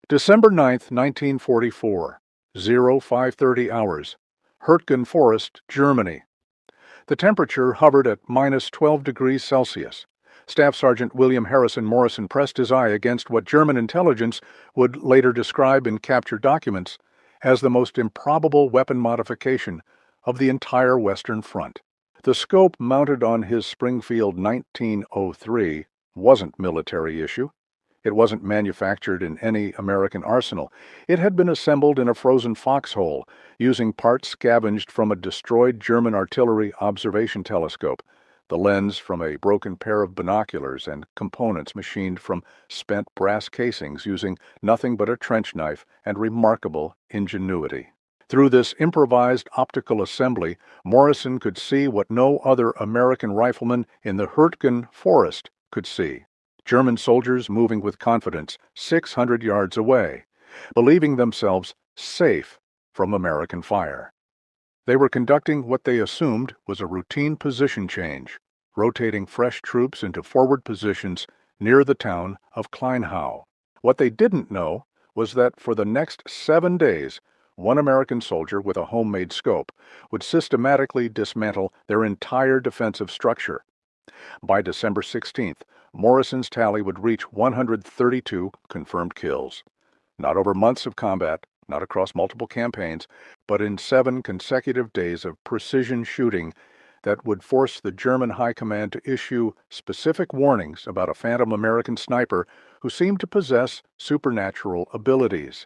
December 9, 1944, 0530 hours, Hürtgen Forest, Germany. The temperature hovered at minus 12 degrees Celsius. Staff Sergeant William Harrison Morrison pressed his eye against what German intelligence would later describe in captured documents as the most improbable weapon modification of the entire Western Front. The scope mounted on his Springfield 1903 wasn't military issue. It wasn't manufactured in any American arsenal. It had been assembled in a frozen foxhole using parts scavenged from a destroyed German artillery observation telescope, the lens from a broken pair of binoculars, and components machined from spent brass casings using nothing but a trench knife and remarkable ingenuity. Through this improvised optical assembly, Morrison could see what no other American rifleman in the Hürtgen Forest could see. German soldiers moving with confidence 600 yards away, believing themselves safe from American fire. They were conducting what they assumed was a routine position change, rotating fresh troops into forward positions near the town of Kleinhau. What they didn't know was that for the next 7 days, one American soldier with a homemade scope would systematically dismantle their entire defensive structure. By December 16th, Morrison's tally would reach 132 confirmed kills. Not over months of combat, not across multiple campaigns, but in 7 consecutive days of precision shooting that would force the German High Command to issue specific warnings about a phantom American sniper who seemed to possess supernatural abilities.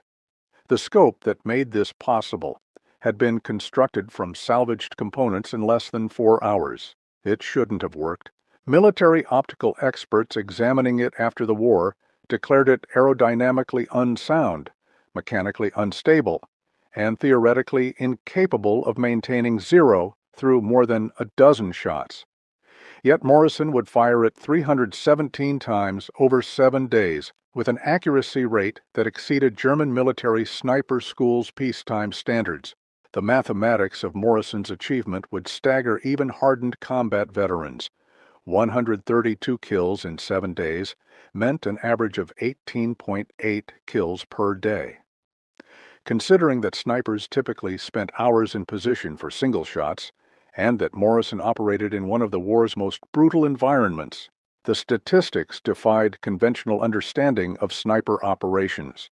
The scope that made this possible had been constructed from salvaged components in less than 4 hours. It shouldn't have worked. Military optical experts examining it after the war declared it aerodynamically unsound, mechanically unstable, and theoretically incapable of maintaining zero through more than a dozen shots. Yet Morrison would fire it 317 times over 7 days with an accuracy rate that exceeded German military sniper schools' peacetime standards. The mathematics of Morrison's achievement would stagger even hardened combat veterans. 132 kills in 7 days meant an average of 18.8 kills per day. Considering that snipers typically spent hours in position for single shots, and that Morrison operated in one of the war's most brutal environments, the statistics defied conventional understanding of sniper operations.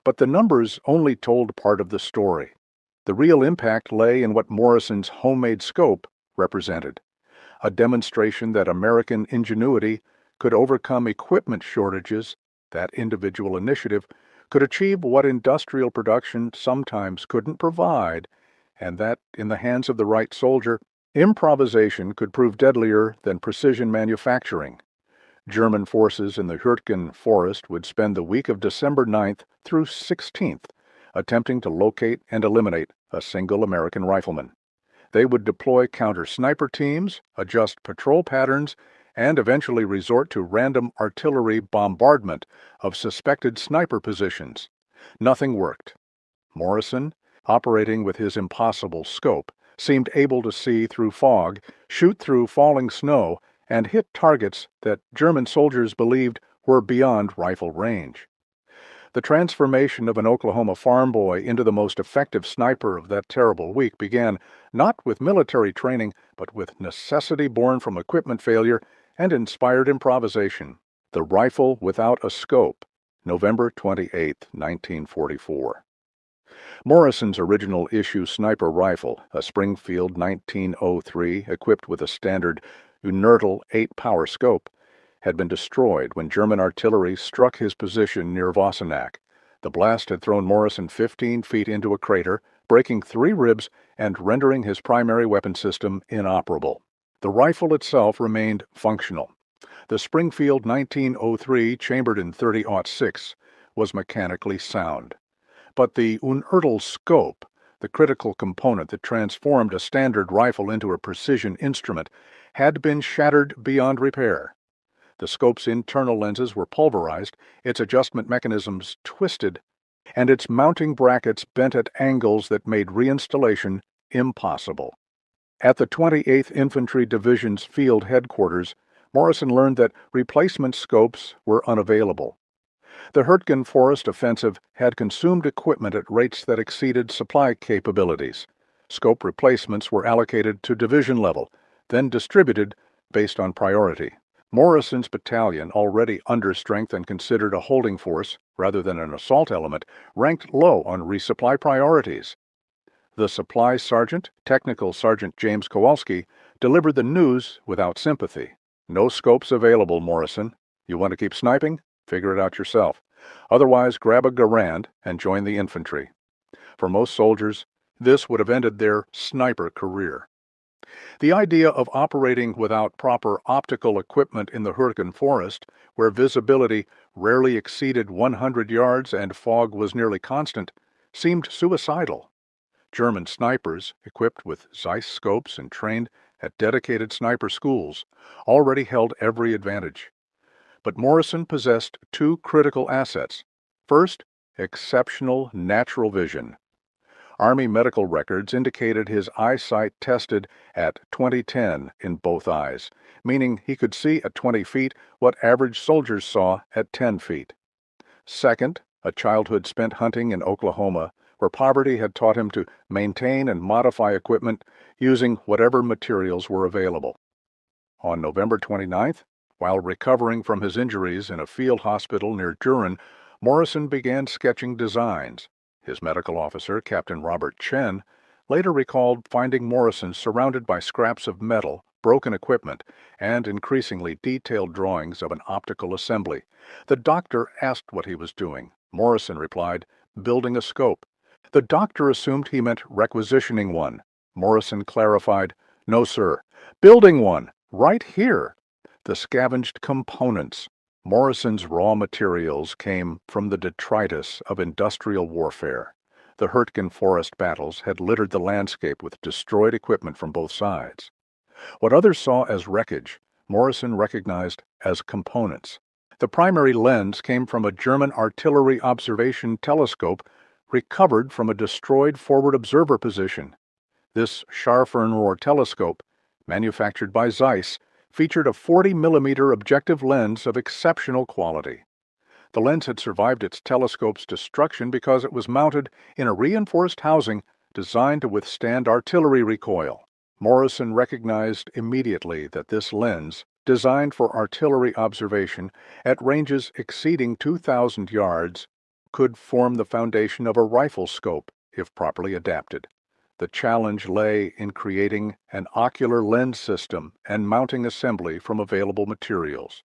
But the numbers only told part of the story. The real impact lay in what Morrison's homemade scope represented. A demonstration that American ingenuity could overcome equipment shortages, that individual initiative could achieve what industrial production sometimes couldn't provide, and that, in the hands of the right soldier, improvisation could prove deadlier than precision manufacturing. German forces in the Hürtgen Forest would spend the week of December 9th through 16th attempting to locate and eliminate a single American rifleman. They would deploy counter-sniper teams, adjust patrol patterns, and eventually resort to random artillery bombardment of suspected sniper positions. Nothing worked. Morrison, operating with his impossible scope, seemed able to see through fog, shoot through falling snow, and hit targets that German soldiers believed were beyond rifle range. The transformation of an Oklahoma farm boy into the most effective sniper of that terrible week began not with military training, but with necessity born from equipment failure and inspired improvisation. The Rifle Without a Scope, November 28, 1944. Morrison's original issue sniper rifle, a Springfield 1903 equipped with a standard Unertl 8-power scope, had been destroyed when German artillery struck his position near Wassenach. The blast had thrown Morrison 15 feet into a crater, breaking 3 ribs and rendering his primary weapon system inoperable. The rifle itself remained functional. The Springfield 1903, chambered in .30-06, was mechanically sound. But the Unertl scope, the critical component that transformed a standard rifle into a precision instrument, had been shattered beyond repair. The scope's internal lenses were pulverized, its adjustment mechanisms twisted, and its mounting brackets bent at angles that made reinstallation impossible. At the 28th Infantry Division's field headquarters, Morrison learned that replacement scopes were unavailable. The Hurtgen Forest offensive had consumed equipment at rates that exceeded supply capabilities. Scope replacements were allocated to division level, then distributed based on priority. Morrison's battalion, already under strength and considered a holding force rather than an assault element, ranked low on resupply priorities. The supply sergeant, Technical Sergeant James Kowalski, delivered the news without sympathy. "No scopes available, Morrison. You want to keep sniping? Figure it out yourself. Otherwise, grab a Garand and join the infantry." For most soldiers, this would have ended their sniper career. The idea of operating without proper optical equipment in the Hurtgen Forest, where visibility rarely exceeded 100 yards and fog was nearly constant, seemed suicidal. German snipers, equipped with Zeiss scopes and trained at dedicated sniper schools, already held every advantage. But Morrison possessed two critical assets. First, exceptional natural vision. Army medical records indicated his eyesight tested at 20/10 in both eyes, meaning he could see at 20 feet what average soldiers saw at 10 feet. Second, a childhood spent hunting in Oklahoma, where poverty had taught him to maintain and modify equipment using whatever materials were available. On November 29th, while recovering from his injuries in a field hospital near Duren, Morrison began sketching designs. His medical officer, Captain Robert Chen, later recalled finding Morrison surrounded by scraps of metal, broken equipment, and increasingly detailed drawings of an optical assembly. The doctor asked what he was doing. Morrison replied, "Building a scope." The doctor assumed he meant requisitioning one. Morrison clarified, "No, sir. Building one, right here." The scavenged components. Morrison's raw materials came from the detritus of industrial warfare. The Hurtgen Forest battles had littered the landscape with destroyed equipment from both sides. What others saw as wreckage, Morrison recognized as components. The primary lens came from a German artillery observation telescope recovered from a destroyed forward observer position. This Scharfernrohr telescope, manufactured by Zeiss, featured a 40mm objective lens of exceptional quality. The lens had survived its telescope's destruction because it was mounted in a reinforced housing designed to withstand artillery recoil. Morrison recognized immediately that this lens, designed for artillery observation at ranges exceeding 2,000 yards, could form the foundation of a rifle scope if properly adapted. The challenge lay in creating an ocular lens system and mounting assembly from available materials.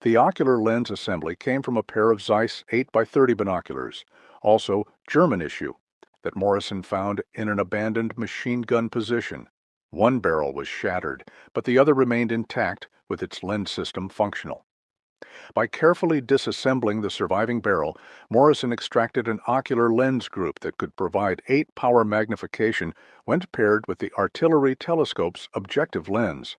The ocular lens assembly came from a pair of Zeiss 8x30 binoculars, also German issue, that Morrison found in an abandoned machine gun position. One barrel was shattered, but the other remained intact with its lens system functional. By carefully disassembling the surviving barrel, Morrison extracted an ocular lens group that could provide 8-power magnification when paired with the artillery telescope's objective lens.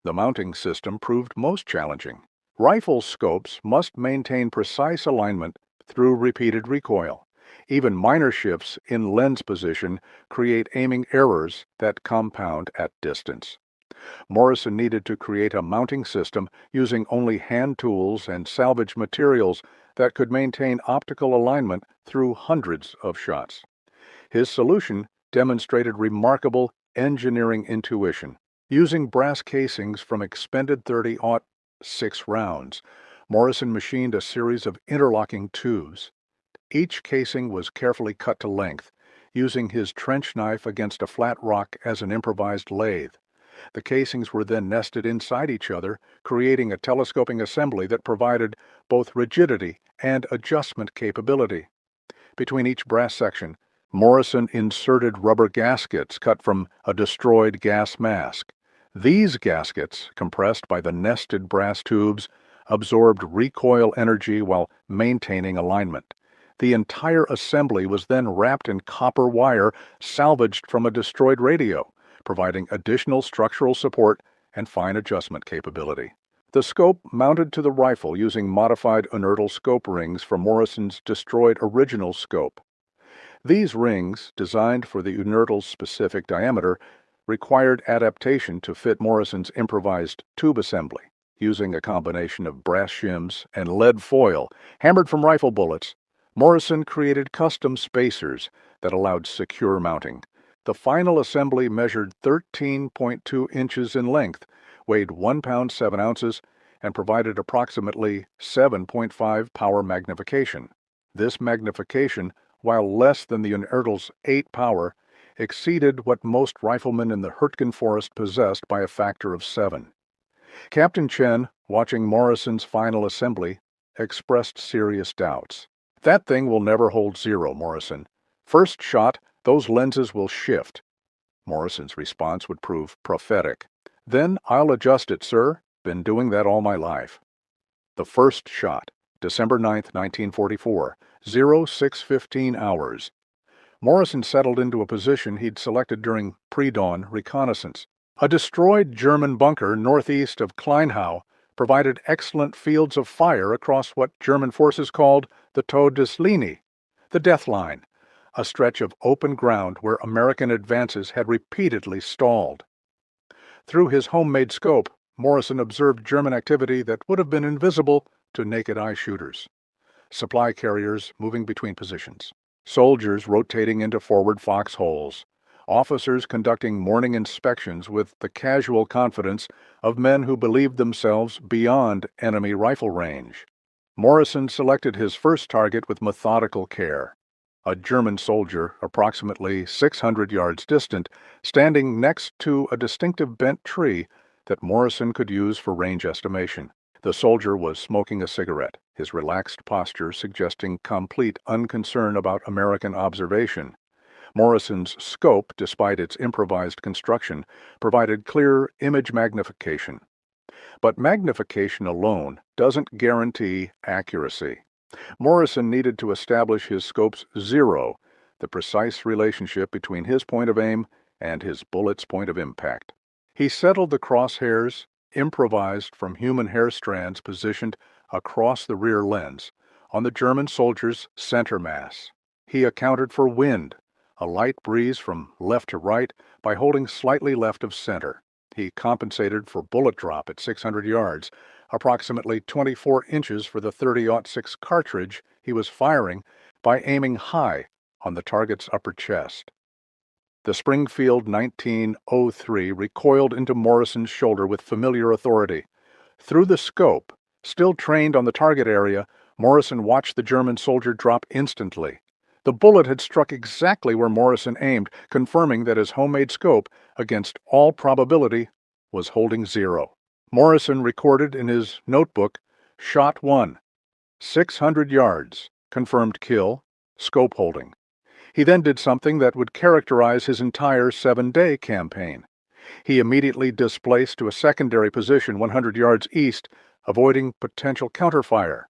The mounting system proved most challenging. Rifle scopes must maintain precise alignment through repeated recoil. Even minor shifts in lens position create aiming errors that compound at distance. Morrison needed to create a mounting system using only hand tools and salvage materials that could maintain optical alignment through hundreds of shots. His solution demonstrated remarkable engineering intuition. Using brass casings from expended .30-06 rounds, Morrison machined a series of interlocking tubes. Each casing was carefully cut to length, using his trench knife against a flat rock as an improvised lathe. The casings were then nested inside each other, creating a telescoping assembly that provided both rigidity and adjustment capability. Between each brass section, Morrison inserted rubber gaskets cut from a destroyed gas mask. These gaskets, compressed by the nested brass tubes, absorbed recoil energy while maintaining alignment. The entire assembly was then wrapped in copper wire salvaged from a destroyed radio, providing additional structural support and fine adjustment capability. The scope mounted to the rifle using modified inertial scope rings from Morrison's destroyed original scope. These rings, designed for the inertil's specific diameter, required adaptation to fit Morrison's improvised tube assembly. Using a combination of brass shims and lead foil hammered from rifle bullets, Morrison created custom spacers that allowed secure mounting. The final assembly measured 13.2 inches in length, weighed 1 pound 7 ounces, and provided approximately 7.5 power magnification. This magnification, while less than the Unertl's 8 power, exceeded what most riflemen in the Hurtgen Forest possessed by a factor of 7. Captain Chen, watching Morrison's final assembly, expressed serious doubts. "That thing will never hold zero, Morrison. First shot, those lenses will shift." Morrison's response would prove prophetic. "Then I'll adjust it, sir. Been doing that all my life." The first shot, December 9, 1944, 06:15 hours. Morrison settled into a position he'd selected during pre-dawn reconnaissance. A destroyed German bunker northeast of Kleinhau provided excellent fields of fire across what German forces called the Todeslinie, the death line, a stretch of open ground where American advances had repeatedly stalled. Through his homemade scope, Morrison observed German activity that would have been invisible to naked-eye shooters. Supply carriers moving between positions, soldiers rotating into forward foxholes, officers conducting morning inspections with the casual confidence of men who believed themselves beyond enemy rifle range. Morrison selected his first target with methodical care. A German soldier approximately 600 yards distant, standing next to a distinctive bent tree that Morrison could use for range estimation. The soldier was smoking a cigarette, his relaxed posture suggesting complete unconcern about American observation. Morrison's scope, despite its improvised construction, provided clear image magnification. But magnification alone doesn't guarantee accuracy. Morrison needed to establish his scope's zero, the precise relationship between his point of aim and his bullet's point of impact. He settled the crosshairs, improvised from human hair strands positioned across the rear lens, on the German soldier's center mass. He accounted for wind, a light breeze from left to right, by holding slightly left of center. He compensated for bullet drop at 600 yards, approximately 24 inches for the .30-06 cartridge he was firing, by aiming high on the target's upper chest. The Springfield 1903 recoiled into Morrison's shoulder with familiar authority. Through the scope, still trained on the target area, Morrison watched the German soldier drop instantly. The bullet had struck exactly where Morrison aimed, confirming that his homemade scope, against all probability, was holding zero. Morrison recorded in his notebook, "Shot 1, 600 yards, confirmed kill, scope holding." He then did something that would characterize his entire 7-day campaign. He immediately displaced to a secondary position 100 yards east, avoiding potential counterfire.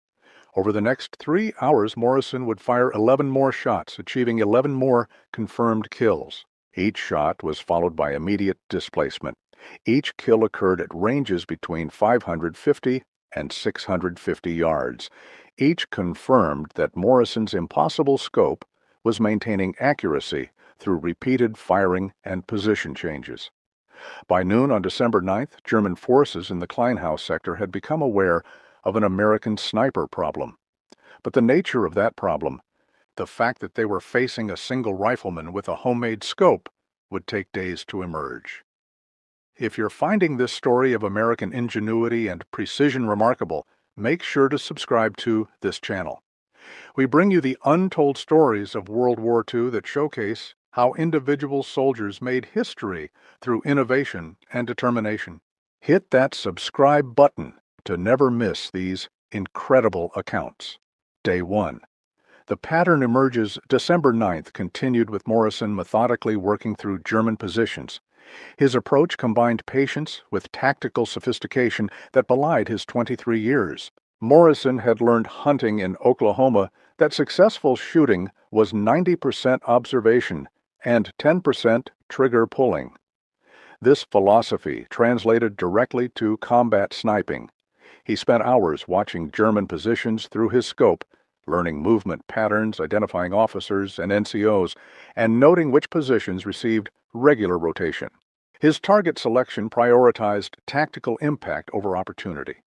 Over the next 3 hours, Morrison would fire 11 more shots, achieving 11 more confirmed kills. Each shot was followed by immediate displacement. Each kill occurred at ranges between 550 and 650 yards. Each confirmed that Morrison's impossible scope was maintaining accuracy through repeated firing and position changes. By noon on December 9th, German forces in the Kleinhau sector had become aware of an American sniper problem. But the nature of that problem, the fact that they were facing a single rifleman with a homemade scope, would take days to emerge. If you're finding this story of American ingenuity and precision remarkable, make sure to subscribe to this channel. We bring you the untold stories of World War II that showcase how individual soldiers made history through innovation and determination. Hit that subscribe button to never miss these incredible accounts. Day 1. The pattern emerges December 9th, continued with Morrison methodically working through German positions. His approach combined patience with tactical sophistication that belied his 23 years. Morrison had learned hunting in Oklahoma that successful shooting was 90% observation and 10% trigger pulling. This philosophy translated directly to combat sniping. He spent hours watching German positions through his scope, learning movement patterns, identifying officers and NCOs, and noting which positions received regular rotation. His target selection prioritized tactical impact over opportunity.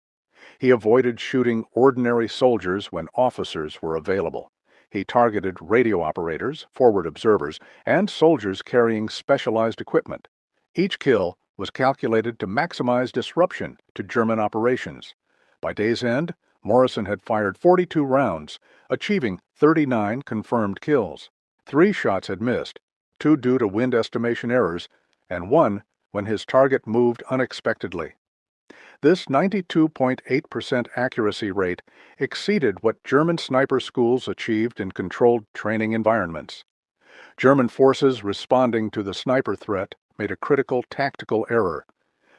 He avoided shooting ordinary soldiers when officers were available. He targeted radio operators, forward observers, and soldiers carrying specialized equipment. Each kill was calculated to maximize disruption to German operations. By day's end, Morrison had fired 42 rounds, achieving 39 confirmed kills. 3 shots had missed, 2 due to wind estimation errors, and 1 when his target moved unexpectedly. This 92.8% accuracy rate exceeded what German sniper schools achieved in controlled training environments. German forces responding to the sniper threat made a critical tactical error.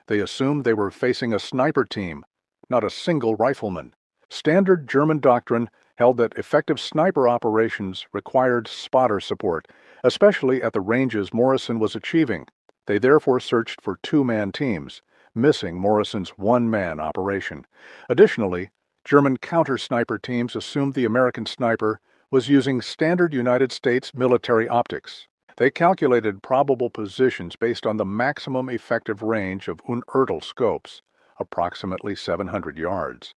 They assumed they were facing a sniper team, not a single rifleman. Standard German doctrine held that effective sniper operations required spotter support, especially at the ranges Morrison was achieving. They therefore searched for 2-man teams, missing Morrison's 1-man operation. Additionally, German counter-sniper teams assumed the American sniper was using standard United States military optics. They calculated probable positions based on the maximum effective range of untold scopes, approximately 700 yards.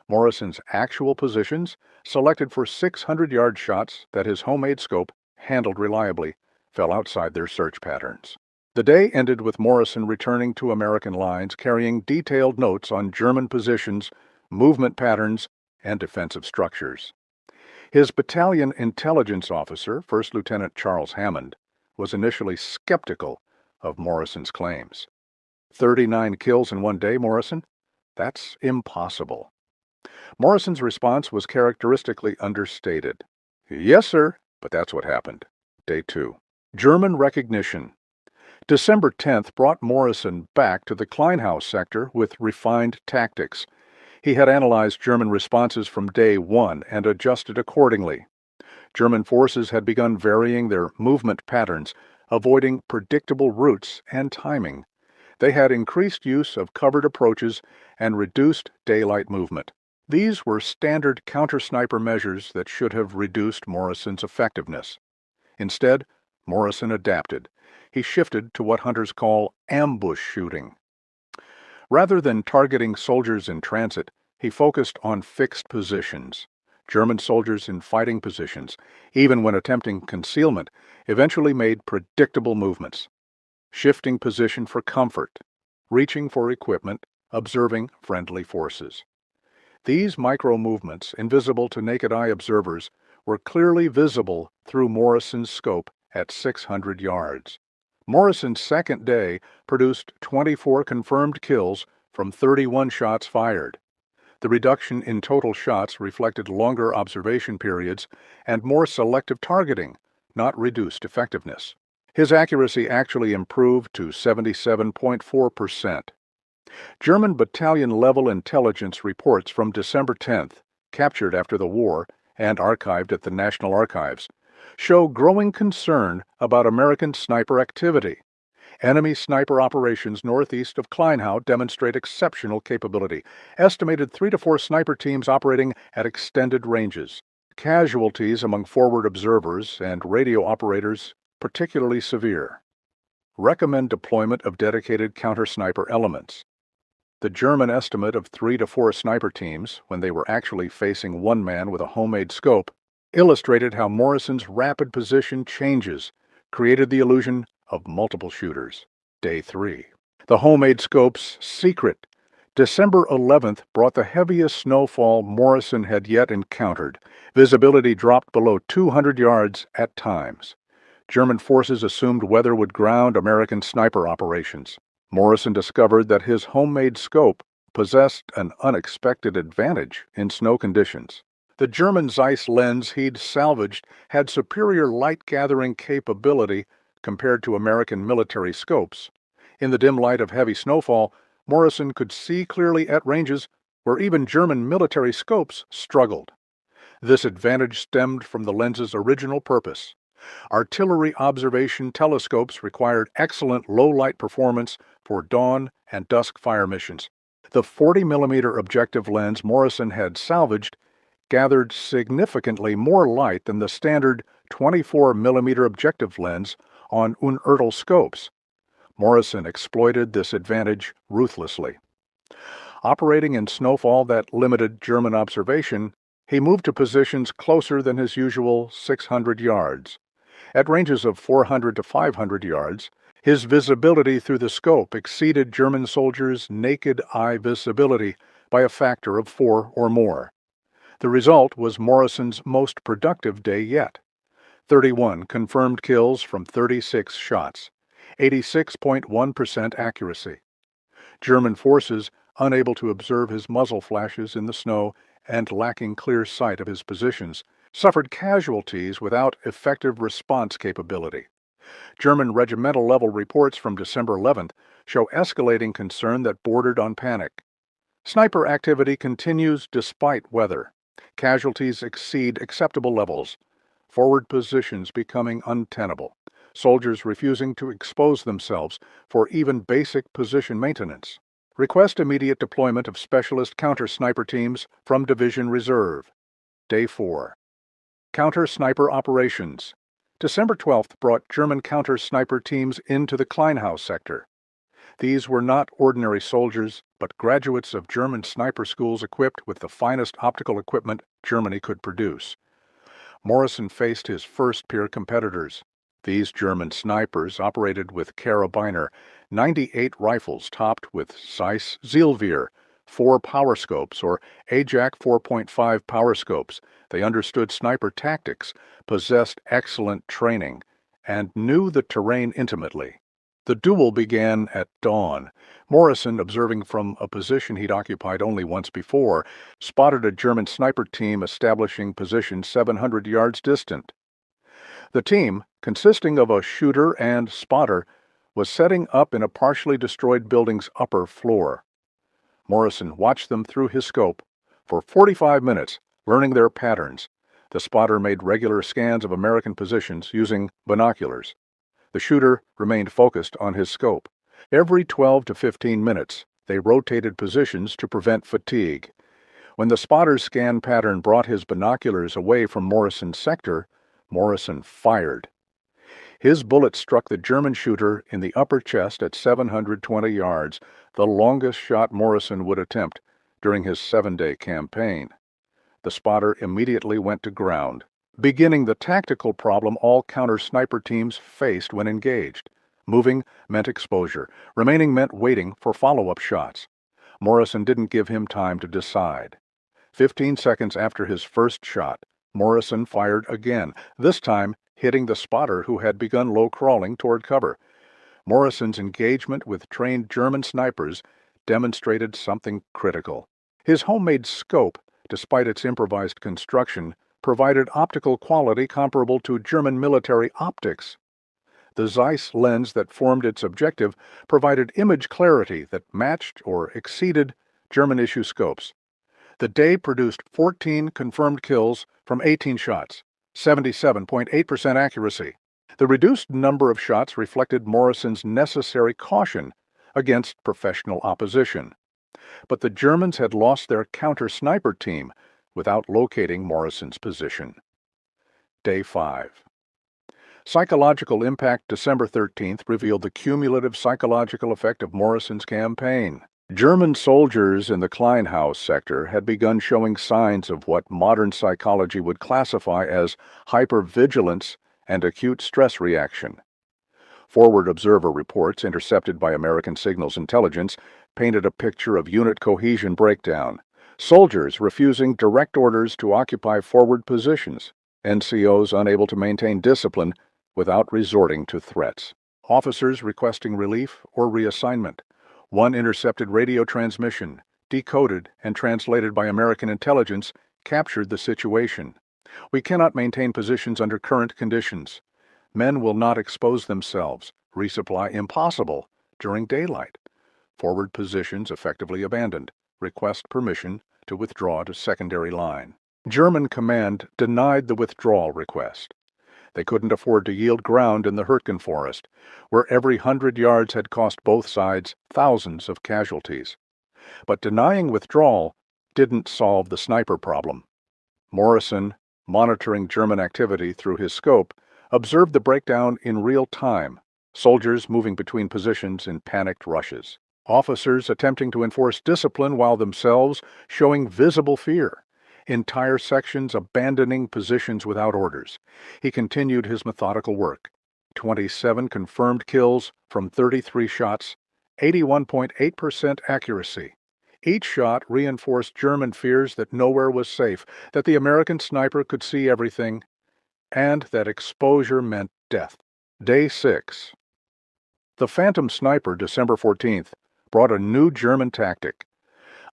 Morrison's actual positions, selected for 600-yard shots that his homemade scope handled reliably, fell outside their search patterns. The day ended with Morrison returning to American lines carrying detailed notes on German positions, movement patterns, and defensive structures. His battalion intelligence officer, First Lieutenant Charles Hammond, was initially skeptical of Morrison's claims. 39 kills in one day, Morrison? That's impossible. Morrison's response was characteristically understated. Yes, sir, but that's what happened. Day 2. German recognition. December 10th brought Morrison back to the Kleinhaus sector with refined tactics. He had analyzed German responses from day 1 and adjusted accordingly. German forces had begun varying their movement patterns, avoiding predictable routes and timing. They had increased use of covered approaches and reduced daylight movement. These were standard counter-sniper measures that should have reduced Morrison's effectiveness. Instead, Morrison adapted. He shifted to what hunters call ambush shooting. Rather than targeting soldiers in transit, he focused on fixed positions. German soldiers in fighting positions, even when attempting concealment, eventually made predictable movements. Shifting position for comfort, reaching for equipment, observing friendly forces. These micro-movements, invisible to naked-eye observers, were clearly visible through Morrison's scope at 600 yards. Morrison's second day produced 24 confirmed kills from 31 shots fired. The reduction in total shots reflected longer observation periods and more selective targeting, not reduced effectiveness. His accuracy actually improved to 77.4%. German battalion-level intelligence reports from December 10th, captured after the war and archived at the National Archives, show growing concern about American sniper activity. Enemy sniper operations northeast of Kleinhaus demonstrate exceptional capability, estimated 3 to 4 sniper teams operating at extended ranges. Casualties among forward observers and radio operators particularly severe. Recommend deployment of dedicated counter-sniper elements. The German estimate of 3 to 4 sniper teams, when they were actually facing 1 man with a homemade scope, illustrated how Morrison's rapid position changes created the illusion of multiple shooters. Day 3. The homemade scope's secret. December 11th brought the heaviest snowfall Morrison had yet encountered. Visibility dropped below 200 yards at times. German forces assumed weather would ground American sniper operations. Morrison discovered that his homemade scope possessed an unexpected advantage in snow conditions. The German Zeiss lens he'd salvaged had superior light-gathering capability compared to American military scopes. In the dim light of heavy snowfall, Morrison could see clearly at ranges where even German military scopes struggled. This advantage stemmed from the lens's original purpose. Artillery observation telescopes required excellent low-light performance for dawn and dusk fire missions. The 40mm objective lens Morrison had salvaged gathered significantly more light than the standard 24mm objective lens on untold scopes. Morrison exploited this advantage ruthlessly. Operating in snowfall that limited German observation, he moved to positions closer than his usual 600 yards. At ranges of 400 to 500 yards, his visibility through the scope exceeded German soldiers' naked eye visibility by a factor of 4 or more. The result was Morrison's most productive day yet. 31 confirmed kills from 36 shots, 86.1% accuracy. German forces, unable to observe his muzzle flashes in the snow and lacking clear sight of his positions, suffered casualties without effective response capability. German regimental-level reports from December 11th show escalating concern that bordered on panic. Sniper activity continues despite weather. Casualties exceed acceptable levels. Forward positions becoming untenable. Soldiers refusing to expose themselves for even basic position maintenance. Request immediate deployment of specialist counter-sniper teams from Division Reserve. Day 4. Counter-sniper operations. December 12th brought German counter-sniper teams into the Kleinhaus sector. These were not ordinary soldiers, but graduates of German sniper schools equipped with the finest optical equipment Germany could produce. Morrison faced his first-peer competitors. These German snipers operated with Karabiner, 98 rifles topped with Zeiss Zielvier, 4 power scopes or Ajax 4.5 power scopes. They understood sniper tactics, possessed excellent training, and knew the terrain intimately. The duel began at dawn. Morrison, observing from a position he'd occupied only once before, spotted a German sniper team establishing position 700 yards distant. The team, consisting of a shooter and spotter, was setting up in a partially destroyed building's upper floor. Morrison watched them through his scope for 45 minutes, learning their patterns. The spotter made regular scans of American positions using binoculars. The shooter remained focused on his scope. Every 12 to 15 minutes, they rotated positions to prevent fatigue. When the spotter's scan pattern brought his binoculars away from Morrison's sector, Morrison fired. His bullet struck the German shooter in the upper chest at 720 yards, the longest shot Morrison would attempt during his 7-day campaign. The spotter immediately went to ground, beginning the tactical problem all counter-sniper teams faced when engaged. Moving meant exposure. Remaining meant waiting for follow-up shots. Morrison didn't give him time to decide. 15 seconds after his first shot, Morrison fired again, this time hitting the spotter who had begun low-crawling toward cover. Morrison's engagement with trained German snipers demonstrated something critical. His homemade scope, despite its improvised construction, provided optical quality comparable to German military optics. The Zeiss lens that formed its objective provided image clarity that matched or exceeded German-issue scopes. The day produced 14 confirmed kills from 18 shots, 77.8% accuracy. The reduced number of shots reflected Morrison's necessary caution against professional opposition. But the Germans had lost their counter-sniper team without locating Morrison's position. Day 5. Psychological impact. December 13th revealed the cumulative psychological effect of Morrison's campaign. German soldiers in the Kleinhaus sector had begun showing signs of what modern psychology would classify as hypervigilance and acute stress reaction. Forward observer reports intercepted by American Signals Intelligence painted a picture of unit cohesion breakdown. Soldiers refusing direct orders to occupy forward positions. NCOs unable to maintain discipline without resorting to threats. Officers requesting relief or reassignment. One intercepted radio transmission, decoded and translated by American intelligence, captured the situation. We cannot maintain positions under current conditions. Men will not expose themselves. Resupply impossible during daylight. Forward positions effectively abandoned. Request permission to withdraw to secondary line. German command denied the withdrawal request. They couldn't afford to yield ground in the Hürtgen forest, where every 100 yards had cost both sides thousands of casualties. But denying withdrawal didn't solve the sniper problem. Morrison, monitoring German activity through his scope, observed the breakdown in real time. Soldiers moving between positions in panicked rushes. Officers attempting to enforce discipline while themselves showing visible fear. Entire sections abandoning positions without orders. He continued his methodical work. 27 confirmed kills from 33 shots, 81.8% accuracy. Each shot reinforced German fears that nowhere was safe, that the American sniper could see everything, and that exposure meant death. Day 6. The Phantom Sniper, December 14th, brought a new German tactic.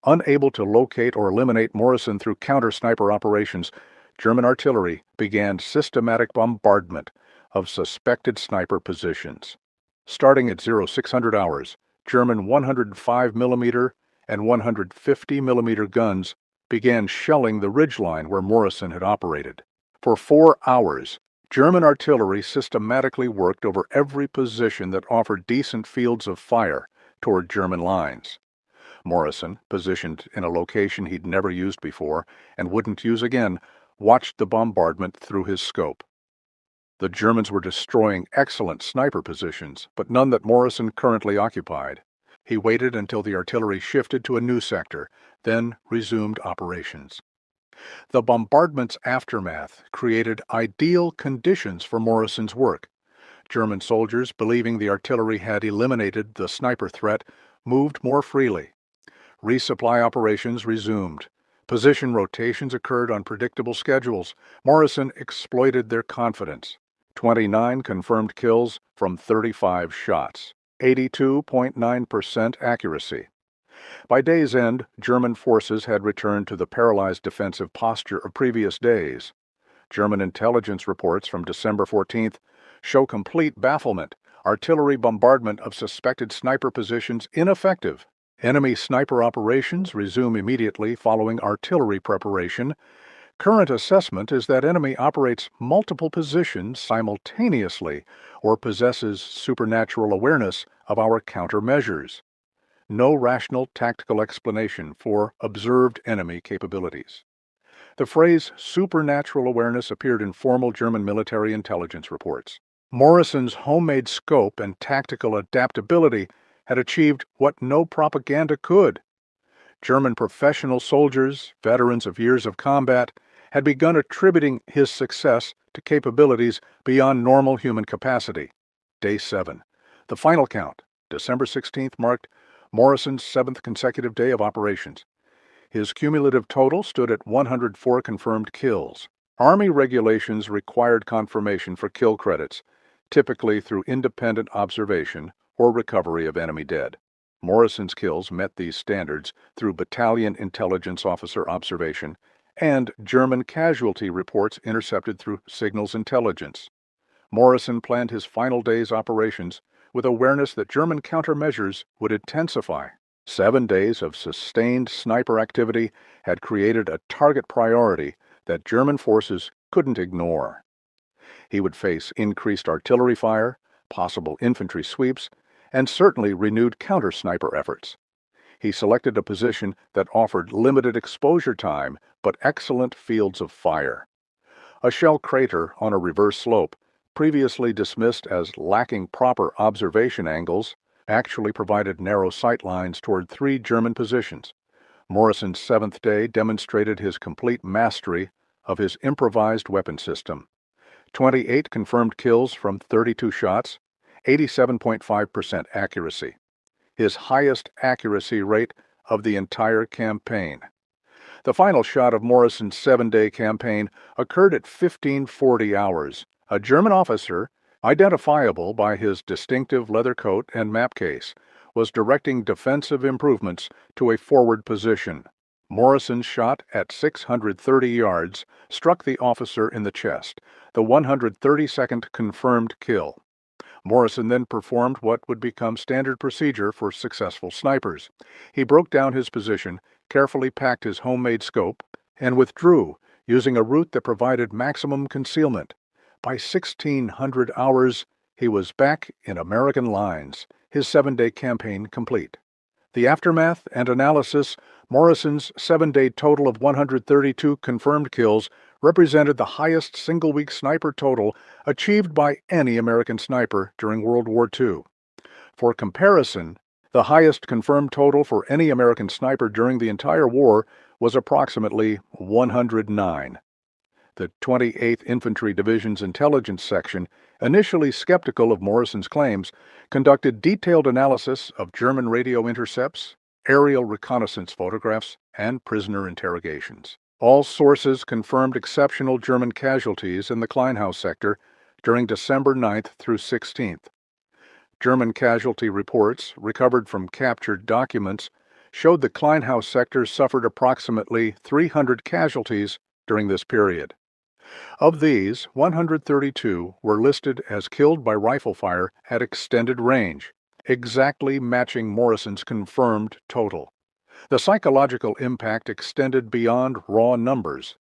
Unable to locate or eliminate Morrison through counter-sniper operations, German artillery began systematic bombardment of suspected sniper positions. Starting at 0600 hours, German 105mm and 150mm guns began shelling the ridgeline where Morrison had operated. For 4 hours, German artillery systematically worked over every position that offered decent fields of fire toward German lines. Morrison, positioned in a location he'd never used before and wouldn't use again, watched the bombardment through his scope. The Germans were destroying excellent sniper positions, but none that Morrison currently occupied. He waited until the artillery shifted to a new sector, then resumed operations. The bombardment's aftermath created ideal conditions for Morrison's work. German soldiers, believing the artillery had eliminated the sniper threat, moved more freely. Resupply operations resumed. Position rotations occurred on predictable schedules. Morrison exploited their confidence. 29 confirmed kills from 35 shots. 82.9% accuracy. By day's end, German forces had returned to the paralyzed defensive posture of previous days. German intelligence reports from December 14th show complete bafflement. Artillery bombardment of suspected sniper positions ineffective. Enemy sniper operations resume immediately following artillery preparation. Current assessment is that enemy operates multiple positions simultaneously or possesses supernatural awareness of our countermeasures. No rational tactical explanation for observed enemy capabilities. The phrase supernatural awareness appeared in formal German military intelligence reports. Morrison's homemade scope and tactical adaptability had achieved what no propaganda could. German professional soldiers, veterans of years of combat, had begun attributing his success to capabilities beyond normal human capacity. Day 7. The final count, December 16th, marked Morrison's 7th consecutive day of operations. His cumulative total stood at 104 confirmed kills. Army regulations required confirmation for kill credits, typically through independent observation or recovery of enemy dead. Morrison's kills met these standards through battalion intelligence officer observation and German casualty reports intercepted through signals intelligence. Morrison planned his final day's operations with awareness that German countermeasures would intensify. 7 days of sustained sniper activity had created a target priority that German forces couldn't ignore. He would face increased artillery fire, possible infantry sweeps, and certainly renewed counter-sniper efforts. He selected a position that offered limited exposure time but excellent fields of fire. A shell crater on a reverse slope, previously dismissed as lacking proper observation angles, actually provided narrow sight lines toward 3 German positions. Morrison's 7th day demonstrated his complete mastery of his improvised weapon system. 28 confirmed kills from 32 shots, 87.5% accuracy. His highest accuracy rate of the entire campaign. The final shot of Morrison's 7-day campaign occurred at 1540 hours. A German officer, identifiable by his distinctive leather coat and map case, was directing defensive improvements to a forward position. Morrison's shot at 630 yards struck the officer in the chest, the 132nd confirmed kill. Morrison then performed what would become standard procedure for successful snipers. He broke down his position, carefully packed his homemade scope, and withdrew, using a route that provided maximum concealment. By 1600 hours, he was back in American lines, his 7-day campaign complete. The aftermath and analysis, Morrison's 7-day total of 132 confirmed kills represented the highest single-week sniper total achieved by any American sniper during World War II. For comparison, the highest confirmed total for any American sniper during the entire war was approximately 109. The 28th Infantry Division's Intelligence Section, initially skeptical of Morrison's claims, conducted detailed analysis of German radio intercepts, aerial reconnaissance photographs, and prisoner interrogations. All sources confirmed exceptional German casualties in the Kleinhaus sector during December 9th through 16th. German casualty reports, recovered from captured documents, showed the Kleinhaus sector suffered approximately 300 casualties during this period. Of these, 132 were listed as killed by rifle fire at extended range, exactly matching Morrison's confirmed total. The psychological impact extended beyond raw numbers.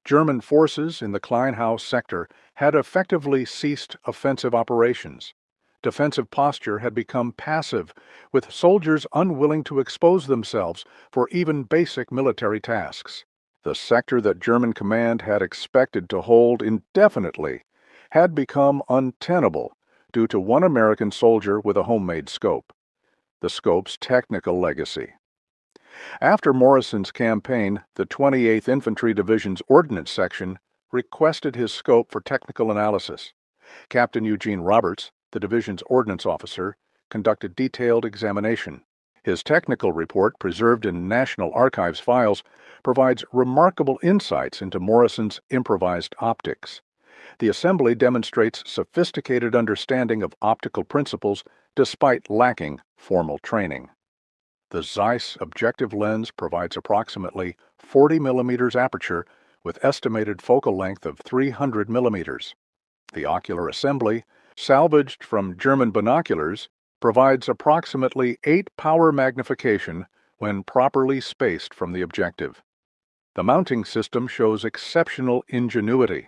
German forces in the Kleinhaus sector had effectively ceased offensive operations. Defensive posture had become passive, with soldiers unwilling to expose themselves for even basic military tasks. The sector that German command had expected to hold indefinitely had become untenable due to one American soldier with a homemade scope. The scope's technical legacy. After Morrison's campaign, the 28th Infantry Division's Ordnance Section requested his scope for technical analysis. Captain Eugene Roberts, the division's ordnance officer, conducted detailed examination. His technical report, preserved in National Archives files, provides remarkable insights into Morrison's improvised optics. The assembly demonstrates sophisticated understanding of optical principles despite lacking formal training. The Zeiss objective lens provides approximately 40 mm aperture with estimated focal length of 300 mm. The ocular assembly, salvaged from German binoculars, provides approximately 8 power magnification when properly spaced from the objective. The mounting system shows exceptional ingenuity.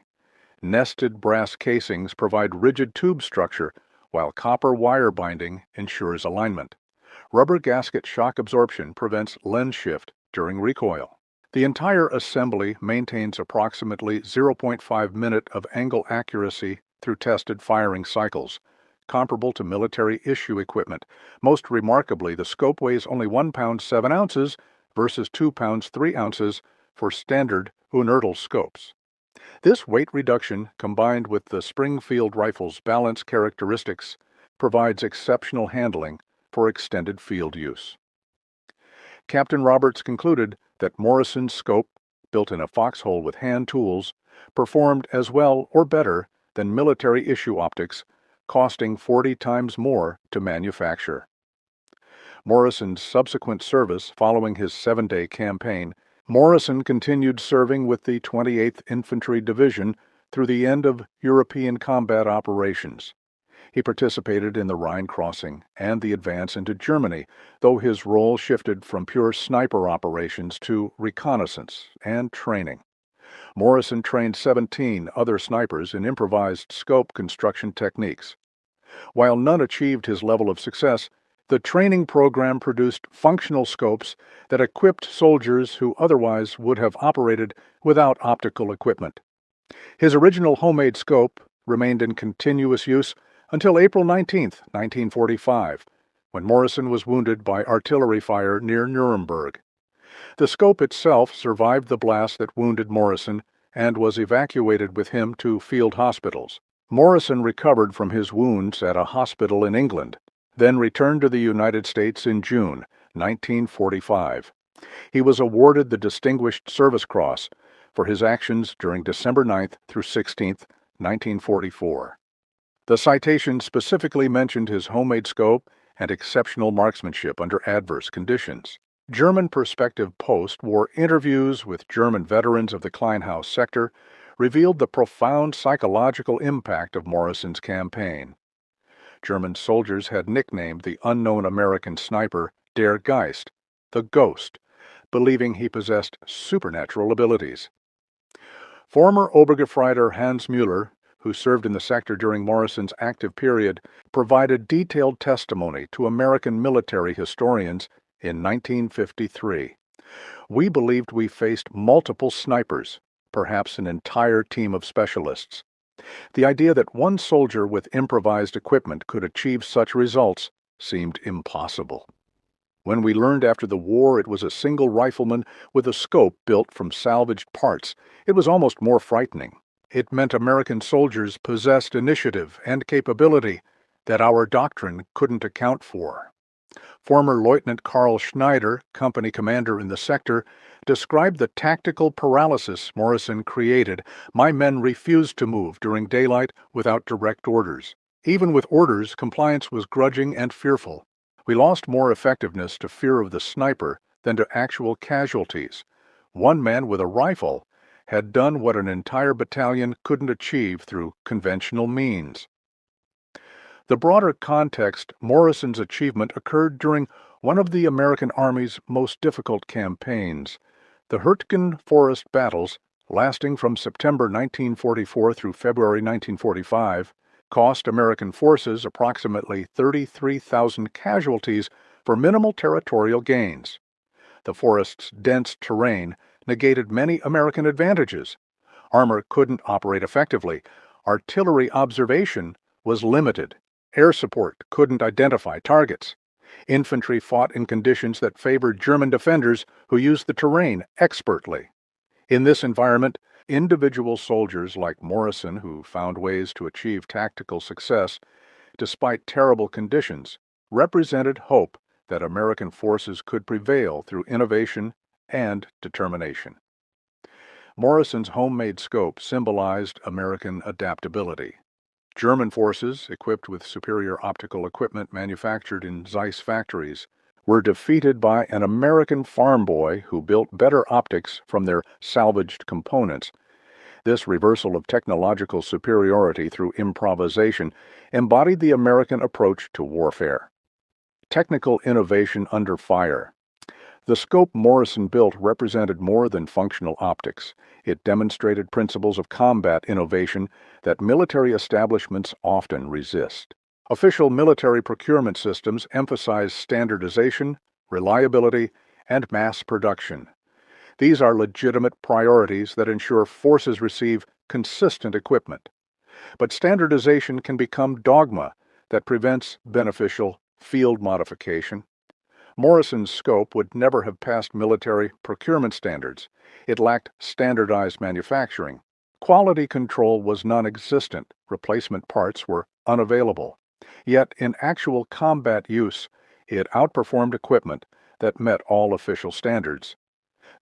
Nested brass casings provide rigid tube structure, while copper wire binding ensures alignment. Rubber gasket shock absorption prevents lens shift during recoil. The entire assembly maintains approximately 0.5 minute of angle accuracy through tested firing cycles, comparable to military issue equipment. Most remarkably, the scope weighs only 1 pound 7 ounces versus 2 pounds 3 ounces for standard Unertl scopes. This weight reduction, combined with the Springfield rifle's balance characteristics, provides exceptional handling for extended field use. Captain Roberts concluded that Morrison's scope, built in a foxhole with hand tools, performed as well or better than military issue optics, costing 40 times more to manufacture. Morrison's subsequent service following his 7-day campaign, Morrison continued serving with the 28th Infantry Division through the end of European combat operations. He participated in the Rhine crossing and the advance into Germany, though his role shifted from pure sniper operations to reconnaissance and training. Morrison trained 17 other snipers in improvised scope construction techniques. While none achieved his level of success, the training program produced functional scopes that equipped soldiers who otherwise would have operated without optical equipment. His original homemade scope remained in continuous use until April 19, 1945, when Morrison was wounded by artillery fire near Nuremberg. The scope itself survived the blast that wounded Morrison and was evacuated with him to field hospitals. Morrison recovered from his wounds at a hospital in England, then returned to the United States in June 1945. He was awarded the Distinguished Service Cross for his actions during December 9th through 16th, 1944. The citation specifically mentioned his homemade scope and exceptional marksmanship under adverse conditions. German Perspective post-war interviews with German veterans of the Kleinhaus sector revealed the profound psychological impact of Morrison's campaign. German soldiers had nicknamed the unknown American sniper Der Geist, the Ghost, believing he possessed supernatural abilities. Former Obergefreiter Hans Müller, who served in the sector during Morrison's active period, provided detailed testimony to American military historians in 1953. "We believed we faced multiple snipers, perhaps an entire team of specialists. The idea that one soldier with improvised equipment could achieve such results seemed impossible. When we learned after the war it was a single rifleman with a scope built from salvaged parts, it was almost more frightening. It meant American soldiers possessed initiative and capability that our doctrine couldn't account for. Former Lieutenant Carl Schneider, company commander in the sector, described the tactical paralysis Morrison created. My men refused to move during daylight without direct orders. Even with orders, compliance was grudging and fearful. We lost more effectiveness to fear of the sniper than to actual casualties. One man with a rifle had done what an entire battalion couldn't achieve through conventional means. The broader context, Morrison's achievement occurred during one of the American Army's most difficult campaigns, the Hurtgen Forest battles, lasting from September 1944 through February 1945, cost American forces approximately 33,000 casualties for minimal territorial gains. The forest's dense terrain negated many American advantages. Armor couldn't operate effectively. Artillery observation was limited. Air support couldn't identify targets. Infantry fought in conditions that favored German defenders who used the terrain expertly. In this environment, individual soldiers like Morrison, who found ways to achieve tactical success despite terrible conditions, represented hope that American forces could prevail through innovation and determination. Morrison's homemade scope symbolized American adaptability. German forces, equipped with superior optical equipment manufactured in Zeiss factories, were defeated by an American farm boy who built better optics from their salvaged components. This reversal of technological superiority through improvisation embodied the American approach to warfare. Technical innovation under fire. The scope Morrison built represented more than functional optics. It demonstrated principles of combat innovation that military establishments often resist. Official military procurement systems emphasize standardization, reliability, and mass production. These are legitimate priorities that ensure forces receive consistent equipment. But standardization can become dogma that prevents beneficial field modification. Morrison's scope would never have passed military procurement standards. It lacked standardized manufacturing. Quality control was non-existent. Replacement parts were unavailable. Yet, in actual combat use, it outperformed equipment that met all official standards.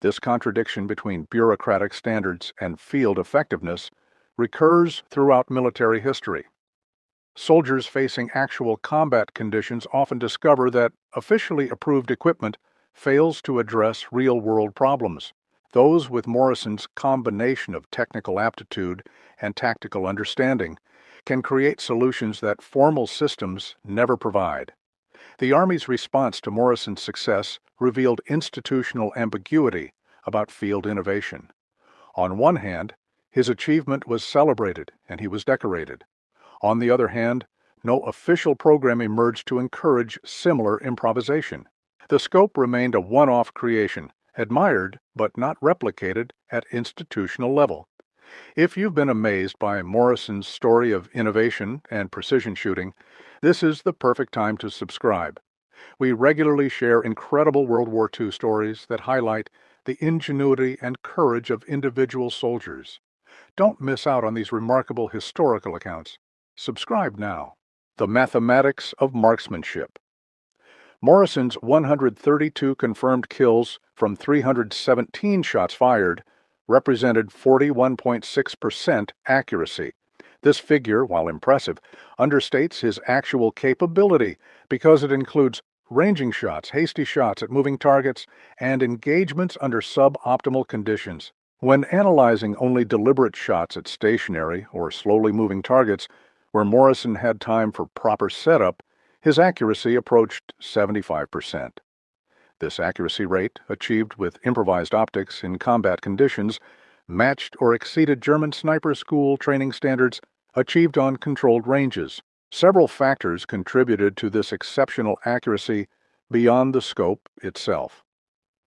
This contradiction between bureaucratic standards and field effectiveness recurs throughout military history. Soldiers facing actual combat conditions often discover that officially approved equipment fails to address real-world problems. Those with Morrison's combination of technical aptitude and tactical understanding can create solutions that formal systems never provide. The Army's response to Morrison's success revealed institutional ambiguity about field innovation. On one hand, his achievement was celebrated and he was decorated. On the other hand, no official program emerged to encourage similar improvisation. The scope remained a one-off creation, admired but not replicated at institutional level. If you've been amazed by Morrison's story of innovation and precision shooting, this is the perfect time to subscribe. We regularly share incredible World War II stories that highlight the ingenuity and courage of individual soldiers. Don't miss out on these remarkable historical accounts. Subscribe now. The Mathematics of Marksmanship. Morrison's 132 confirmed kills from 317 shots fired represented 41.6% accuracy. This figure, while impressive, understates his actual capability because it includes ranging shots, hasty shots at moving targets, and engagements under suboptimal conditions. When analyzing only deliberate shots at stationary or slowly moving targets, where Morrison had time for proper setup, his accuracy approached 75%. This accuracy rate, achieved with improvised optics in combat conditions, matched or exceeded German sniper school training standards achieved on controlled ranges. Several factors contributed to this exceptional accuracy beyond the scope itself.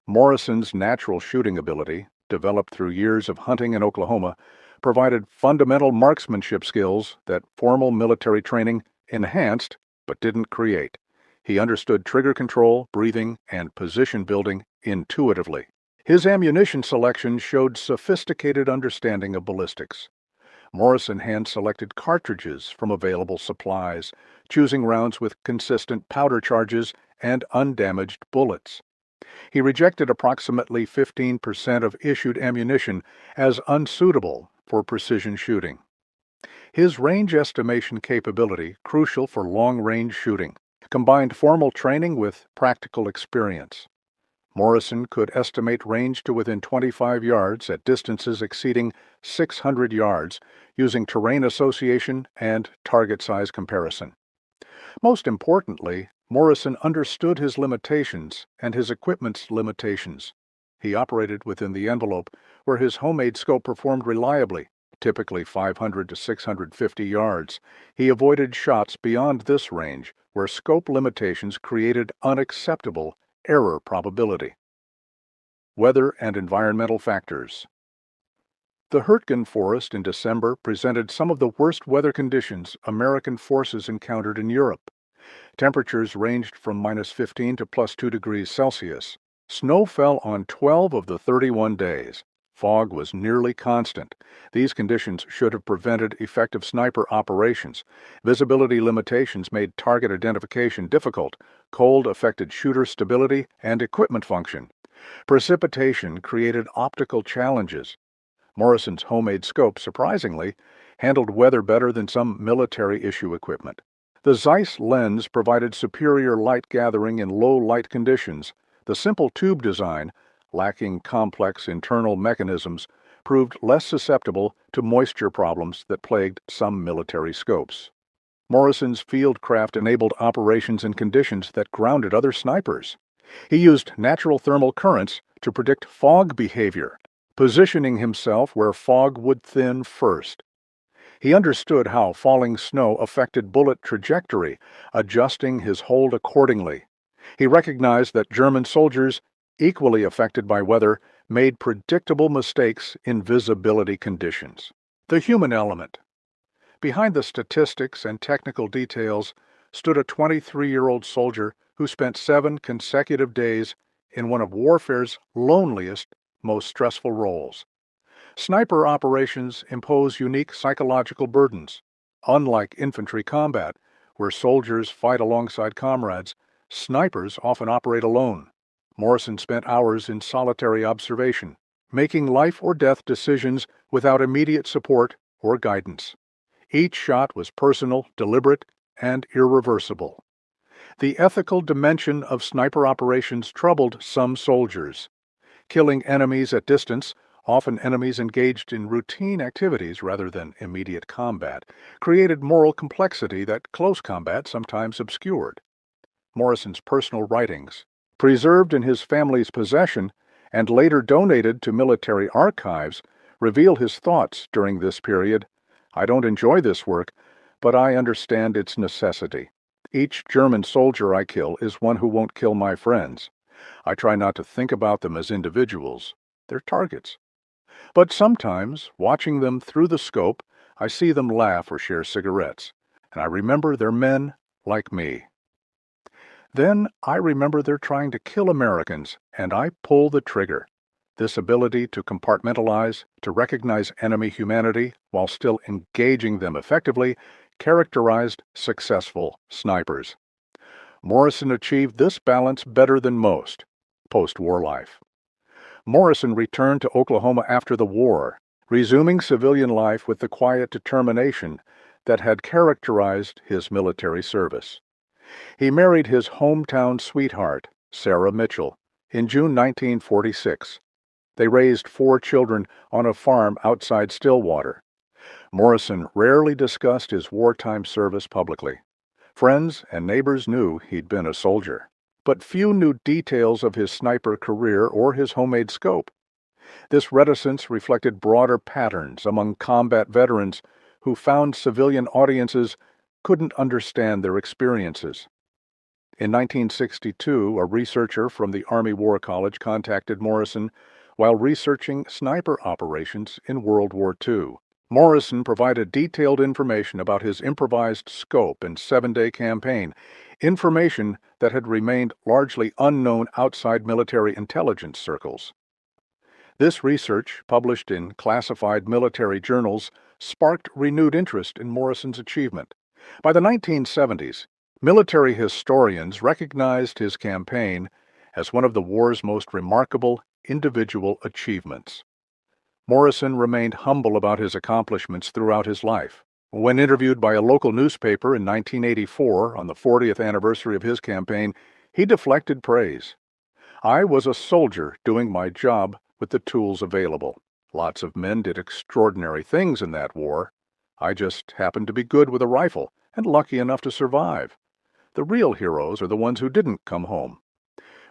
Morrison's natural shooting ability, developed through years of hunting in Oklahoma, provided fundamental marksmanship skills that formal military training enhanced but didn't create. He understood trigger control, breathing, and position building intuitively. His ammunition selection showed sophisticated understanding of ballistics. Morrison hand-selected cartridges from available supplies, choosing rounds with consistent powder charges and undamaged bullets. He rejected approximately 15% of issued ammunition as unsuitable for precision shooting. His range estimation capability, crucial for long-range shooting, combined formal training with practical experience. Morrison could estimate range to within 25 yards at distances exceeding 600 yards using terrain association and target size comparison. Most importantly, Morrison understood his limitations and his equipment's limitations. He operated within the envelope where his homemade scope performed reliably, typically 500 to 650 yards. He avoided shots beyond this range where scope limitations created unacceptable error probability. Weather and environmental factors. The Hurtgen Forest in December presented some of the worst weather conditions American forces encountered in Europe. Temperatures ranged from -15 to +2 degrees Celsius. Snow fell on 12 of the 31 days. Fog was nearly constant. These conditions should have prevented effective sniper operations. Visibility limitations made target identification difficult. Cold affected shooter stability and equipment function. Precipitation created optical challenges. Morrison's homemade scope, surprisingly, handled weather better than some military-issue equipment. The Zeiss lens provided superior light gathering in low light conditions. The simple tube design, lacking complex internal mechanisms, proved less susceptible to moisture problems that plagued some military scopes. Morrison's fieldcraft enabled operations in conditions that grounded other snipers. He used natural thermal currents to predict fog behavior, positioning himself where fog would thin first. He understood how falling snow affected bullet trajectory, adjusting his hold accordingly. He recognized that German soldiers, equally affected by weather, made predictable mistakes in visibility conditions. The human element. Behind the statistics and technical details stood a 23-year-old soldier who spent 7 consecutive days in one of warfare's loneliest, most stressful roles. Sniper operations impose unique psychological burdens. Unlike infantry combat, where soldiers fight alongside comrades, snipers often operate alone. Morrison spent hours in solitary observation, making life-or-death decisions without immediate support or guidance. Each shot was personal, deliberate, and irreversible. The ethical dimension of sniper operations troubled some soldiers. Killing enemies at distance, often enemies engaged in routine activities rather than immediate combat, created moral complexity that close combat sometimes obscured. Morrison's personal writings, preserved in his family's possession and later donated to military archives, reveal his thoughts during this period. I don't enjoy this work, but I understand its necessity. Each German soldier I kill is one who won't kill my friends. I try not to think about them as individuals. They're targets. But sometimes, watching them through the scope, I see them laugh or share cigarettes, and I remember they're men like me. Then I remember they're trying to kill Americans, and I pull the trigger. This ability to compartmentalize, to recognize enemy humanity while still engaging them effectively, characterized successful snipers. Morrison achieved this balance better than most. Post-war life. Morrison returned to Oklahoma after the war, resuming civilian life with the quiet determination that had characterized his military service. He married his hometown sweetheart, Sarah Mitchell, in June 1946. They raised 4 children on a farm outside Stillwater. Morrison rarely discussed his wartime service publicly. Friends and neighbors knew he'd been a soldier, but few knew details of his sniper career or his homemade scope. This reticence reflected broader patterns among combat veterans who found civilian audiences couldn't understand their experiences. In 1962, a researcher from the Army War College contacted Morrison while researching sniper operations in World War II. Morrison provided detailed information about his improvised scope and seven-day campaign, information that had remained largely unknown outside military intelligence circles. This research, published in classified military journals, sparked renewed interest in Morrison's achievement. By the 1970s, military historians recognized his campaign as one of the war's most remarkable individual achievements. Morrison remained humble about his accomplishments throughout his life. When interviewed by a local newspaper in 1984 on the 40th anniversary of his campaign, he deflected praise. "I was a soldier doing my job with the tools available. Lots of men did extraordinary things in that war. I just happened to be good with a rifle and lucky enough to survive. The real heroes are the ones who didn't come home."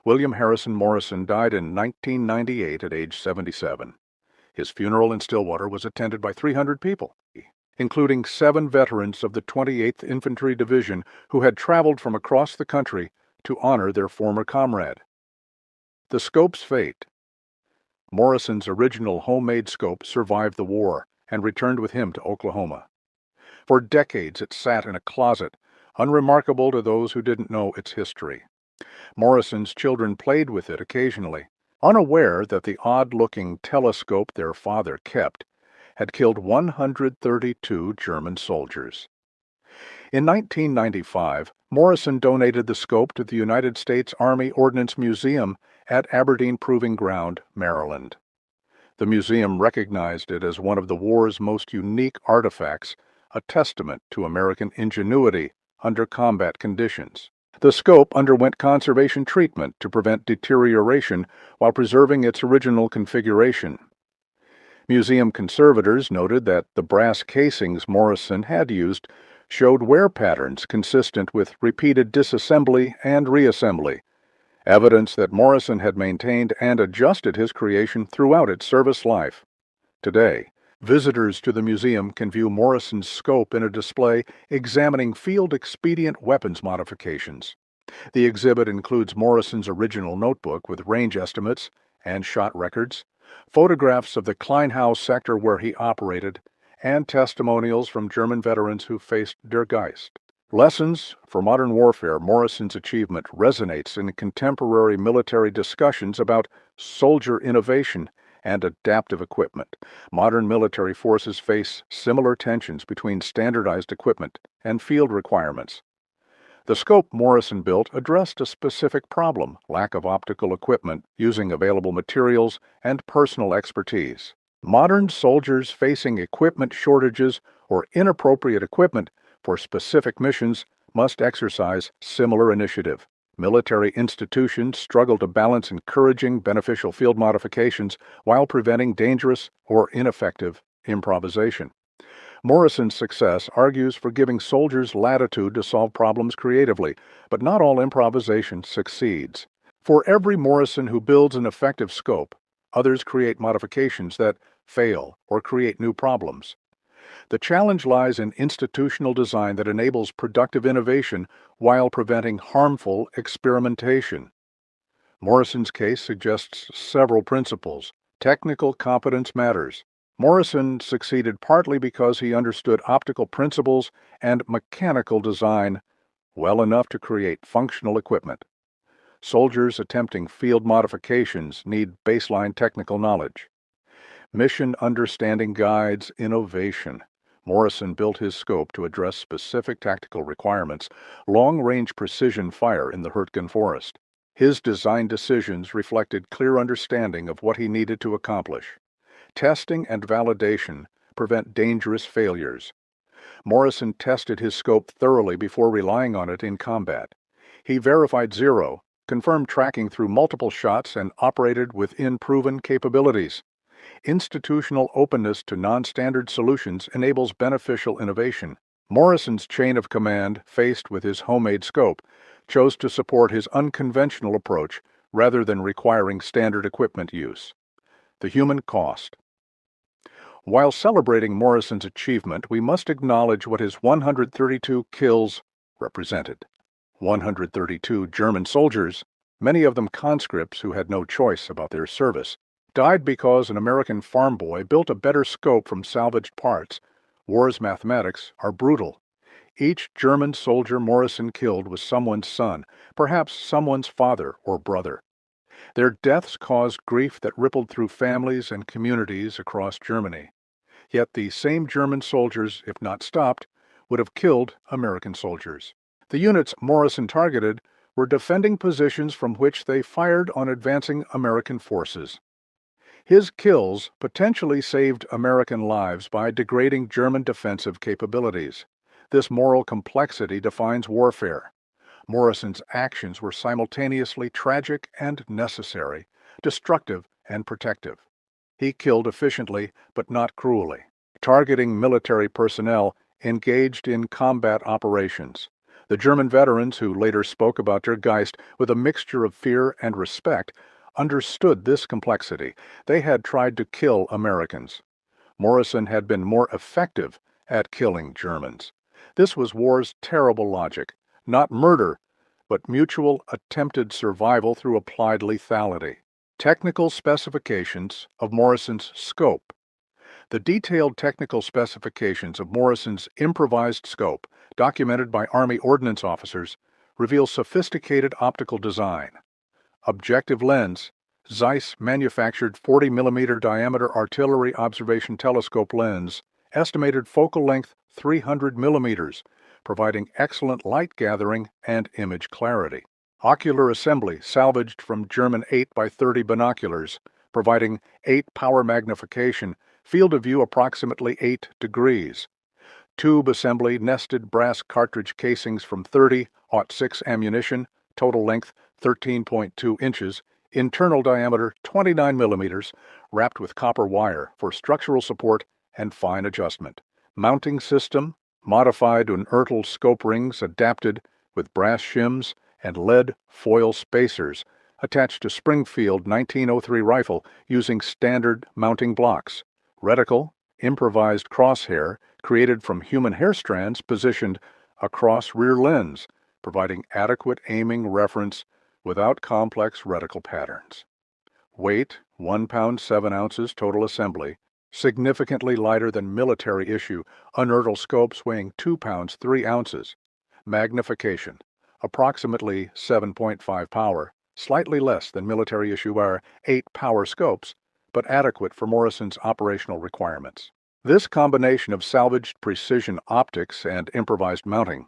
William Harrison Morrison died in 1998 at age 77. His funeral in Stillwater was attended by 300 people, including 7 veterans of the 28th Infantry Division who had traveled from across the country to honor their former comrade. The scope's fate. Morrison's original homemade scope survived the war and returned with him to Oklahoma. For decades it sat in a closet, unremarkable to those who didn't know its history. Morrison's children played with it occasionally, unaware that the odd-looking telescope their father kept had killed 132 German soldiers. In 1995, Morrison donated the scope to the United States Army Ordnance Museum at Aberdeen Proving Ground, Maryland. The museum recognized it as one of the war's most unique artifacts, a testament to American ingenuity under combat conditions. The scope underwent conservation treatment to prevent deterioration while preserving its original configuration. Museum conservators noted that the brass casings Morrison had used showed wear patterns consistent with repeated disassembly and reassembly, evidence that Morrison had maintained and adjusted his creation throughout its service life. Today, visitors to the museum can view Morrison's scope in a display examining field-expedient weapons modifications. The exhibit includes Morrison's original notebook with range estimates and shot records, photographs of the Kleinhaus sector where he operated, and testimonials from German veterans who faced Der Geist. Lessons for modern warfare. Morrison's achievement resonates in contemporary military discussions about soldier innovation and adaptive equipment. Modern military forces face similar tensions between standardized equipment and field requirements. The scope Morrison built addressed a specific problem: lack of optical equipment, using available materials, and personal expertise. Modern soldiers facing equipment shortages or inappropriate equipment for specific missions must exercise similar initiative. Military institutions struggle to balance encouraging beneficial field modifications while preventing dangerous or ineffective improvisation. Morrison's success argues for giving soldiers latitude to solve problems creatively, but not all improvisation succeeds. For every Morrison who builds an effective scope, others create modifications that fail or create new problems. The challenge lies in institutional design that enables productive innovation while preventing harmful experimentation. Morrison's case suggests several principles. Technical competence matters. Morrison succeeded partly because he understood optical principles and mechanical design well enough to create functional equipment. Soldiers attempting field modifications need baseline technical knowledge. Mission understanding guides innovation. Morrison built his scope to address specific tactical requirements, long-range precision fire in the Hurtgen Forest. His design decisions reflected clear understanding of what he needed to accomplish. Testing and validation prevent dangerous failures. Morrison tested his scope thoroughly before relying on it in combat. He verified zero, confirmed tracking through multiple shots, and operated within proven capabilities. Institutional openness to non-standard solutions enables beneficial innovation. Morrison's chain of command, faced with his homemade scope, chose to support his unconventional approach rather than requiring standard equipment use. The human cost. While celebrating Morrison's achievement, we must acknowledge what his 132 kills represented. 132 German soldiers, many of them conscripts who had no choice about their service, died because an American farm boy built a better scope from salvaged parts. War's mathematics are brutal. Each German soldier Morrison killed was someone's son, perhaps someone's father or brother. Their deaths caused grief that rippled through families and communities across Germany. Yet the same German soldiers, if not stopped, would have killed American soldiers. The units Morrison targeted were defending positions from which they fired on advancing American forces. His kills potentially saved American lives by degrading German defensive capabilities. This moral complexity defines warfare. Morrison's actions were simultaneously tragic and necessary, destructive and protective. He killed efficiently, but not cruelly, targeting military personnel engaged in combat operations. The German veterans, who later spoke about their Geist with a mixture of fear and respect, understood this complexity. They had tried to kill Americans. Morrison had been more effective at killing Germans. This was war's terrible logic. Not murder, but mutual attempted survival through applied lethality. Technical specifications of Morrison's scope. The detailed technical specifications of Morrison's improvised scope, documented by Army Ordnance officers, reveal sophisticated optical design. Objective lens, Zeiss manufactured 40mm diameter artillery observation telescope lens, estimated focal length 300 millimeters, providing excellent light gathering and image clarity. Ocular assembly salvaged from German 8x30 binoculars, providing 8 power magnification, field of view approximately 8 degrees. Tube assembly nested brass cartridge casings from 30-06 ammunition, total length 13.2 inches, internal diameter 29 millimeters, wrapped with copper wire for structural support and fine adjustment. Mounting system, modified unertl scope rings adapted with brass shims and lead foil spacers, attached to Springfield 1903 rifle using standard mounting blocks. Reticle, improvised crosshair, created from human hair strands positioned across rear lens, providing adequate aiming reference without complex reticle patterns. Weight, 1 pound 7 ounces total assembly, significantly lighter than military issue unertl scopes weighing 2 pounds 3 ounces. Magnification, approximately 7.5 power, slightly less than military issue 8 power scopes, but adequate for Morrison's operational requirements. This combination of salvaged precision optics and improvised mounting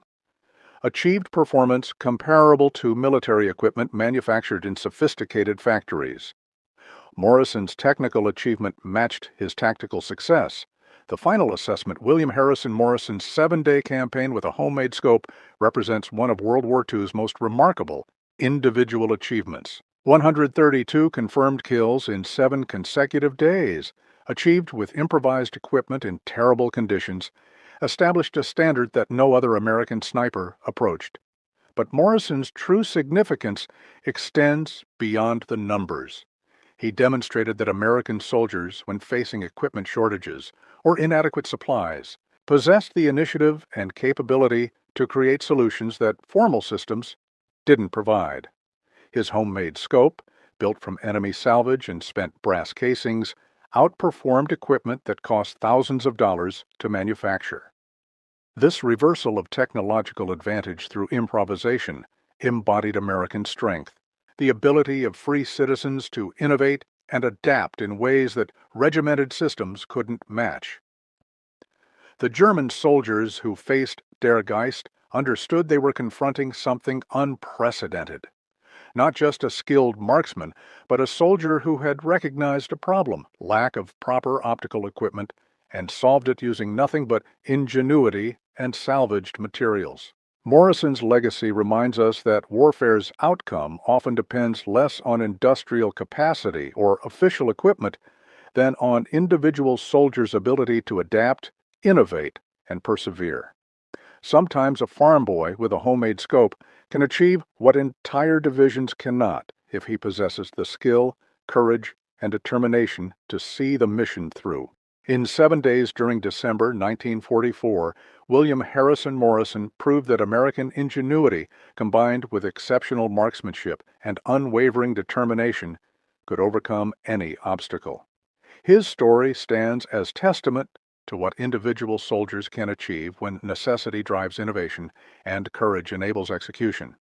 achieved performance comparable to military equipment manufactured in sophisticated factories. Morrison's technical achievement matched his tactical success. The final assessment, William Harrison Morrison's 7-day campaign with a homemade scope, represents one of World War II's most remarkable individual achievements. 132 confirmed kills in 7 consecutive days, achieved with improvised equipment in terrible conditions, established a standard that no other American sniper approached. But Morrison's true significance extends beyond the numbers. He demonstrated that American soldiers, when facing equipment shortages or inadequate supplies, possessed the initiative and capability to create solutions that formal systems didn't provide. His homemade scope, built from enemy salvage and spent brass casings, outperformed equipment that cost thousands of dollars to manufacture. This reversal of technological advantage through improvisation embodied American strength, the ability of free citizens to innovate and adapt in ways that regimented systems couldn't match. The German soldiers who faced Der Geist understood they were confronting something unprecedented. Not just a skilled marksman, but a soldier who had recognized a problem, lack of proper optical equipment, and solved it using nothing but ingenuity and salvaged materials. Morrison's legacy reminds us that warfare's outcome often depends less on industrial capacity or official equipment than on individual soldiers' ability to adapt, innovate, and persevere. Sometimes a farm boy with a homemade scope can achieve what entire divisions cannot if he possesses the skill, courage, and determination to see the mission through. In 7 days during December 1944, William Harrison Morrison proved that American ingenuity, combined with exceptional marksmanship and unwavering determination, could overcome any obstacle. His story stands as testament to what individual soldiers can achieve when necessity drives innovation and courage enables execution.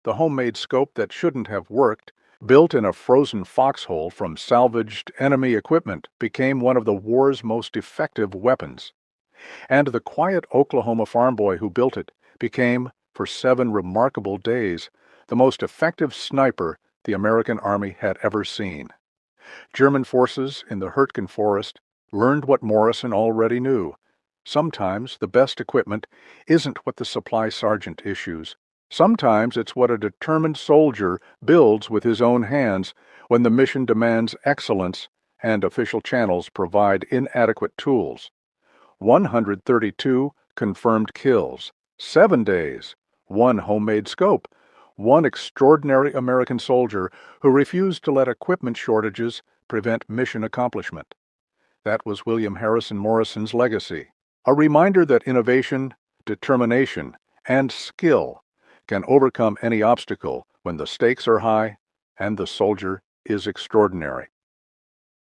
The homemade scope that shouldn't have worked, built in a frozen foxhole from salvaged enemy equipment, became one of the war's most effective weapons. And the quiet Oklahoma farm boy who built it became, for 7 remarkable days, the most effective sniper the American Army had ever seen. German forces in the Hurtgen Forest learned what Morrison already knew. Sometimes the best equipment isn't what the supply sergeant issues. Sometimes it's what a determined soldier builds with his own hands when the mission demands excellence and official channels provide inadequate tools. 132 confirmed kills, 7 days, 1 homemade scope, 1 extraordinary American soldier who refused to let equipment shortages prevent mission accomplishment. That was William Harrison Morrison's legacy, a reminder that innovation, determination, and skill can overcome any obstacle when the stakes are high and the soldier is extraordinary.